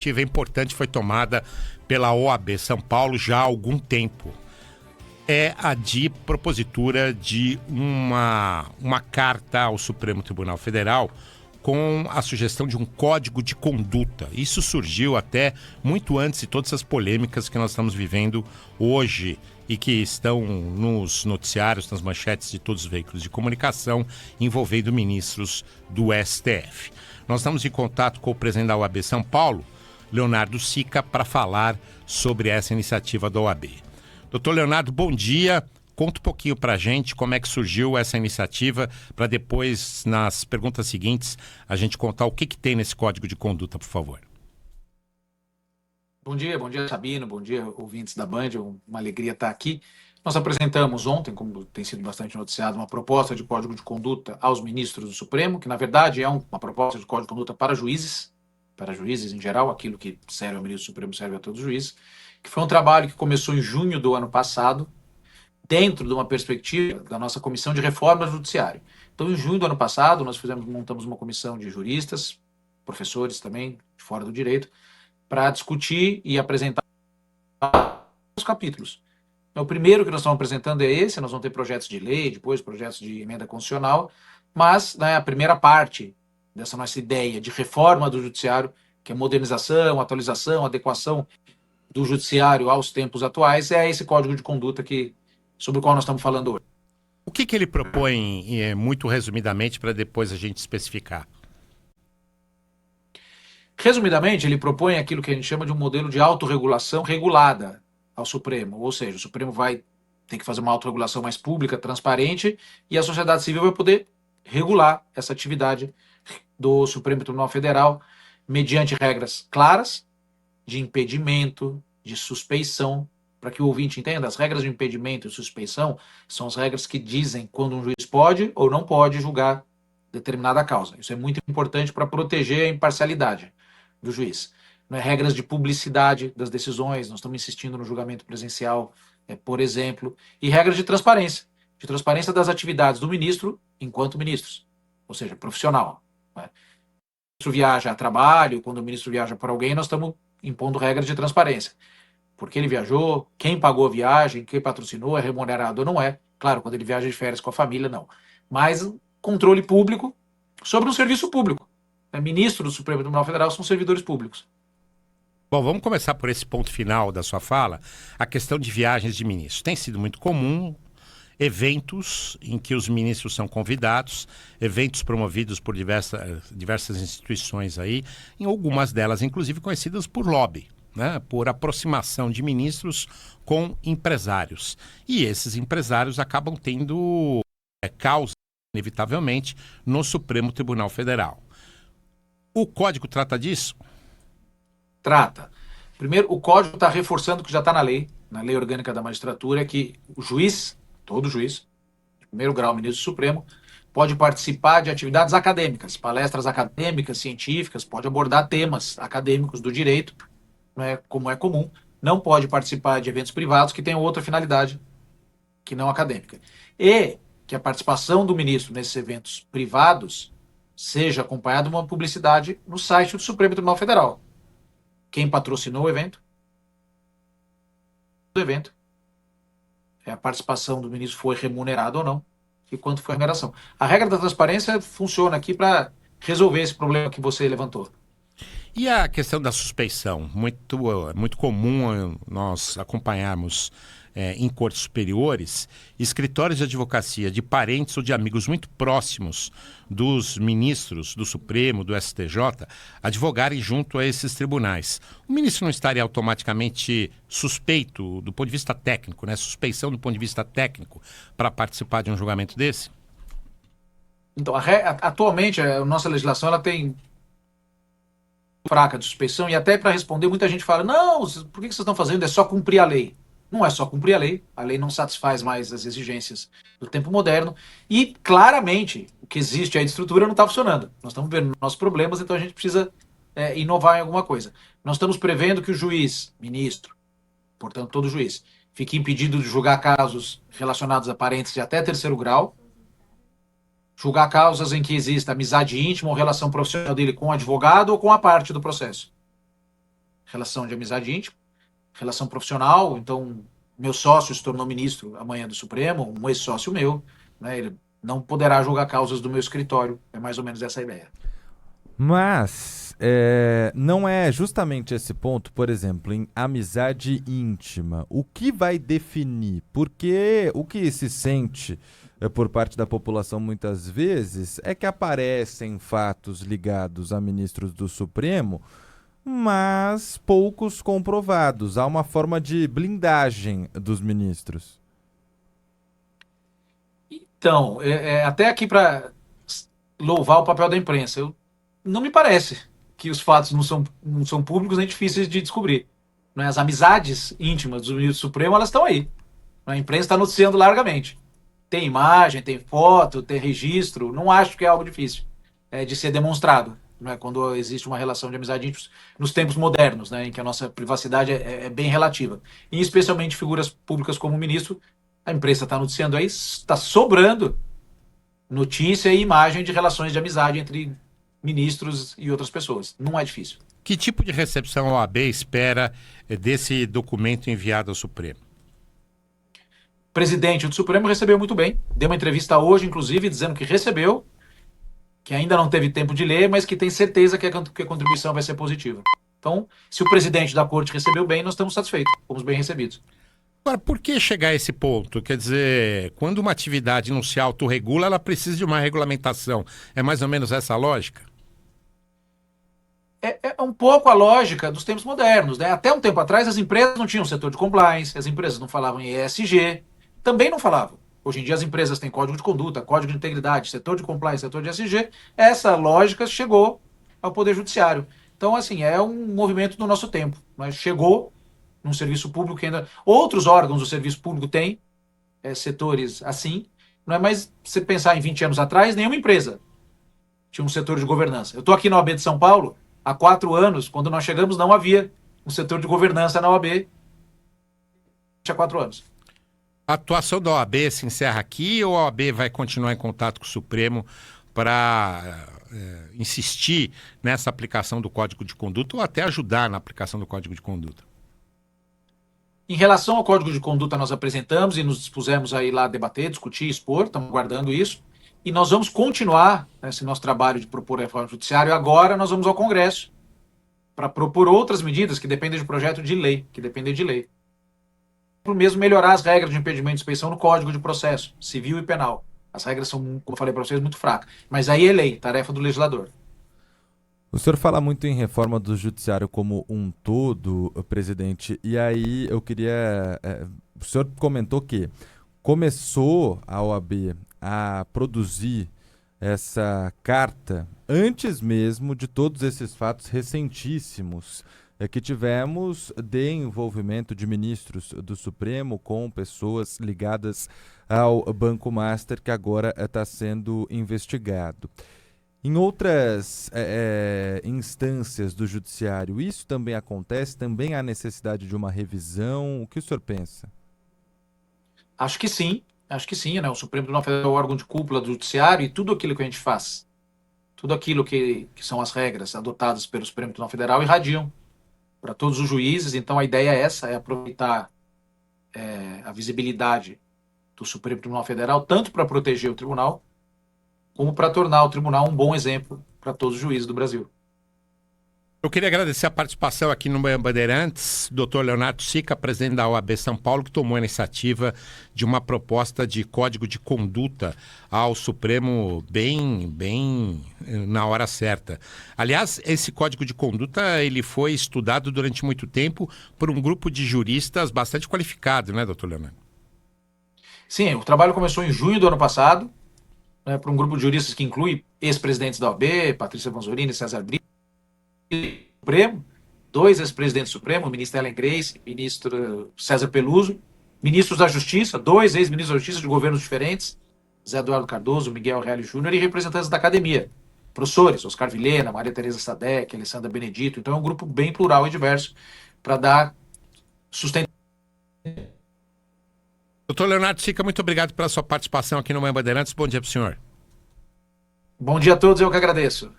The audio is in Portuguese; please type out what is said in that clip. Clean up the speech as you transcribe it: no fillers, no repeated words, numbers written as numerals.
iniciativa importante foi tomada pela OAB São Paulo já há algum tempo. É a de propositura de uma carta ao Supremo Tribunal Federal com a sugestão de um código de conduta. Isso surgiu até muito antes de todas as polêmicas que nós estamos vivendo hoje e que estão nos noticiários, nas manchetes de todos os veículos de comunicação, envolvendo ministros do STF. Nós estamos em contato com o presidente da OAB São Paulo, Leonardo Sica, para falar sobre essa iniciativa da OAB. Doutor Leonardo, bom dia. Conta um pouquinho para a gente como é que surgiu essa iniciativa, para depois, nas perguntas seguintes, a gente contar o que tem nesse código de conduta, por favor. Bom dia Sabino, bom dia ouvintes da Band, uma alegria estar aqui. Nós apresentamos ontem, como tem sido bastante noticiado, uma proposta de código de conduta aos ministros do Supremo, que na verdade é uma proposta de código de conduta para juízes em geral, aquilo que serve ao ministro do Supremo serve a todos os juízes, que foi um trabalho que começou em junho do ano passado, dentro de uma perspectiva da nossa Comissão de Reforma do Judiciário. Então, em junho do ano passado, nós montamos uma comissão de juristas, professores também, de fora do direito, para discutir e apresentar os capítulos. Então, o primeiro que nós estamos apresentando é esse, nós vamos ter projetos de lei, depois projetos de emenda constitucional, mas a primeira parte dessa nossa ideia de reforma do judiciário, que é modernização, atualização, adequação do judiciário aos tempos atuais, é esse código de conduta sobre o qual nós estamos falando hoje. O que ele propõe, muito resumidamente, para depois a gente especificar? Resumidamente, ele propõe aquilo que a gente chama de um modelo de autorregulação regulada ao Supremo, ou seja, o Supremo vai ter que fazer uma autorregulação mais pública, transparente, e a sociedade civil vai poder regular essa atividade do Supremo Tribunal Federal mediante regras claras de impedimento, de suspeição. Para que o ouvinte entenda, as regras de impedimento e suspeição são as regras que dizem quando um juiz pode ou não pode julgar determinada causa. Isso é muito importante para proteger a imparcialidade do juiz. Não é regras de publicidade das decisões, nós estamos insistindo no julgamento presencial, por exemplo, e regras de transparência das atividades do ministro enquanto ministros, ou seja, profissional. Né? Quando o ministro viaja a trabalho, quando o ministro viaja por alguém, nós estamos impondo regras de transparência. Por que ele viajou, quem pagou a viagem, quem patrocinou, é remunerado ou não é. Claro, quando ele viaja de férias com a família, não. Mas controle público sobre um serviço público. Ministro do Supremo Tribunal Federal são servidores públicos. Bom, vamos começar por esse ponto final da sua fala, a questão de viagens de ministros. Tem sido muito comum eventos em que os ministros são convidados, eventos promovidos por diversas instituições aí, em algumas delas, inclusive, conhecidas por lobby. Né, por aproximação de ministros com empresários. E esses empresários acabam tendo causa, inevitavelmente, no Supremo Tribunal Federal. O Código trata disso? Trata. Primeiro, o Código está reforçando o que já está na Lei Orgânica da Magistratura, que o juiz, todo juiz, de primeiro grau, ministro do Supremo, pode participar de atividades acadêmicas, palestras acadêmicas, científicas, pode abordar temas acadêmicos do direito, como é comum, não pode participar de eventos privados que tenham outra finalidade que não acadêmica. E que a participação do ministro nesses eventos privados seja acompanhada de uma publicidade no site do Supremo Tribunal Federal. Quem patrocinou o evento, a participação do ministro foi remunerada ou não, e quanto foi a remuneração. A regra da transparência funciona aqui para resolver esse problema que você levantou. E a questão da suspeição? Muito comum nós acompanharmos em cortes superiores escritórios de advocacia de parentes ou de amigos muito próximos dos ministros do Supremo, do STJ, advogarem junto a esses tribunais. O ministro não estaria automaticamente suspeito do ponto de vista técnico, né? Suspeição do ponto de vista técnico para participar de um julgamento desse? Então, atualmente, a nossa legislação ela tem fraca de suspeição, e até para responder, muita gente fala, não, por que vocês estão fazendo? É só cumprir a lei. Não é só cumprir a lei não satisfaz mais as exigências do tempo moderno, e claramente o que existe aí de estrutura não está funcionando. Nós estamos vendo nossos problemas, então a gente precisa inovar em alguma coisa. Nós estamos prevendo que o juiz, ministro, portanto todo juiz, fique impedido de julgar casos relacionados a parentes de até terceiro grau, julgar causas em que exista amizade íntima ou relação profissional dele com o advogado ou com a parte do processo. relação de amizade íntima, relação profissional. Então, meu sócio se tornou ministro amanhã do Supremo, um ex-sócio meu, né? Ele não poderá julgar causas do meu escritório. É mais ou menos essa a ideia. Mas não é justamente esse ponto, por exemplo, em amizade íntima. O que vai definir? Porque o que se sente por parte da população muitas vezes é que aparecem fatos ligados a ministros do Supremo, mas poucos comprovados. Há uma forma de blindagem dos ministros. Então, até aqui para louvar o papel da imprensa, não me parece que os fatos não são públicos nem difíceis de descobrir. Né? As amizades íntimas do ministro Supremo, elas estão aí. A imprensa está noticiando largamente. Tem imagem, tem foto, tem registro. Não acho que é algo difícil de ser demonstrado, né? Quando existe uma relação de amizade íntima nos tempos modernos, né? Em que a nossa privacidade é bem relativa. E especialmente figuras públicas como o ministro, a imprensa está noticiando aí, está sobrando notícia e imagem de relações de amizade entre ministros e outras pessoas. Não é difícil. Que tipo de recepção a OAB espera desse documento enviado ao Supremo? O presidente do Supremo recebeu muito bem. Deu uma entrevista hoje, inclusive, dizendo que recebeu, que ainda não teve tempo de ler, mas que tem certeza que a contribuição vai ser positiva. Então, se o presidente da corte recebeu bem, nós estamos satisfeitos, fomos bem recebidos. Agora, por que chegar a esse ponto? Quer dizer, quando uma atividade não se autorregula, ela precisa de uma regulamentação. É mais ou menos essa a lógica? É um pouco a lógica dos tempos modernos, né? Até um tempo atrás, as empresas não tinham setor de compliance, as empresas não falavam em ESG, também não falavam. Hoje em dia as empresas têm código de conduta, código de integridade, setor de compliance, setor de ESG. Essa lógica chegou ao Poder Judiciário. Então, assim, é um movimento do nosso tempo. Mas chegou num serviço público que ainda... Outros órgãos do serviço público têm setores assim. Não é mais você pensar em 20 anos atrás, nenhuma empresa tinha um setor de governança. Eu estou aqui na OAB de São Paulo há 4 anos. Quando nós chegamos, não havia um setor de governança na OAB. Há 4 anos. A atuação da OAB se encerra aqui ou a OAB vai continuar em contato com o Supremo para insistir nessa aplicação do Código de Conduta ou até ajudar na aplicação do Código de Conduta? Em relação ao Código de Conduta, nós apresentamos e nos dispusemos a ir lá debater, discutir, expor, estamos guardando isso. E nós vamos continuar esse nosso trabalho de propor reforma judiciária. Agora nós vamos ao Congresso para propor outras medidas que dependem de projeto de lei, Por mesmo melhorar as regras de impedimento de suspeição no Código de Processo Civil e Penal. As regras são, como eu falei para vocês, muito fracas. Mas aí é lei, tarefa do legislador. O senhor fala muito em reforma do judiciário como um todo, presidente, e aí eu queria... o senhor comentou que começou a OAB a produzir essa carta antes mesmo de todos esses fatos recentíssimos que tivemos de envolvimento de ministros do Supremo com pessoas ligadas ao Banco Master, que agora está sendo investigado. Em outras instâncias do judiciário, isso também acontece? Também há necessidade de uma revisão? O que o senhor pensa? Acho que sim, né? O Supremo Tribunal Federal é o órgão de cúpula do judiciário e tudo aquilo que a gente faz, tudo aquilo que são as regras adotadas pelo Supremo Tribunal Federal irradiam para todos os juízes. Então a ideia é essa, é aproveitar a visibilidade do Supremo Tribunal Federal, tanto para proteger o tribunal, como para tornar o tribunal um bom exemplo para todos os juízes do Brasil. Eu queria agradecer a participação aqui no Manhã Bandeirantes, Dr. Leonardo Sica, presidente da OAB São Paulo, que tomou a iniciativa de uma proposta de código de conduta ao Supremo bem na hora certa. Aliás, esse código de conduta ele foi estudado durante muito tempo por um grupo de juristas bastante qualificado, né, doutor Leonardo? Sim, o trabalho começou em junho do ano passado, né, por um grupo de juristas que inclui ex-presidentes da OAB, Patrícia Vanzolini e César Brito, Supremo, 2 ex-presidentes do Supremo, o ministro Ellen Grace, o ministro César Peluso, ministros da Justiça, 2 ex-ministros da Justiça de governos diferentes, Zé Eduardo Cardoso, Miguel Reale Júnior, e representantes da academia, professores, Oscar Vilhena, Maria Tereza Sadek, Alessandra Benedito. Então é um grupo bem plural e diverso para dar sustentação. Doutor Leonardo Sica, muito obrigado pela sua participação aqui no Manhã Bandeirantes. Bom dia para o senhor. Bom dia a todos, eu que agradeço.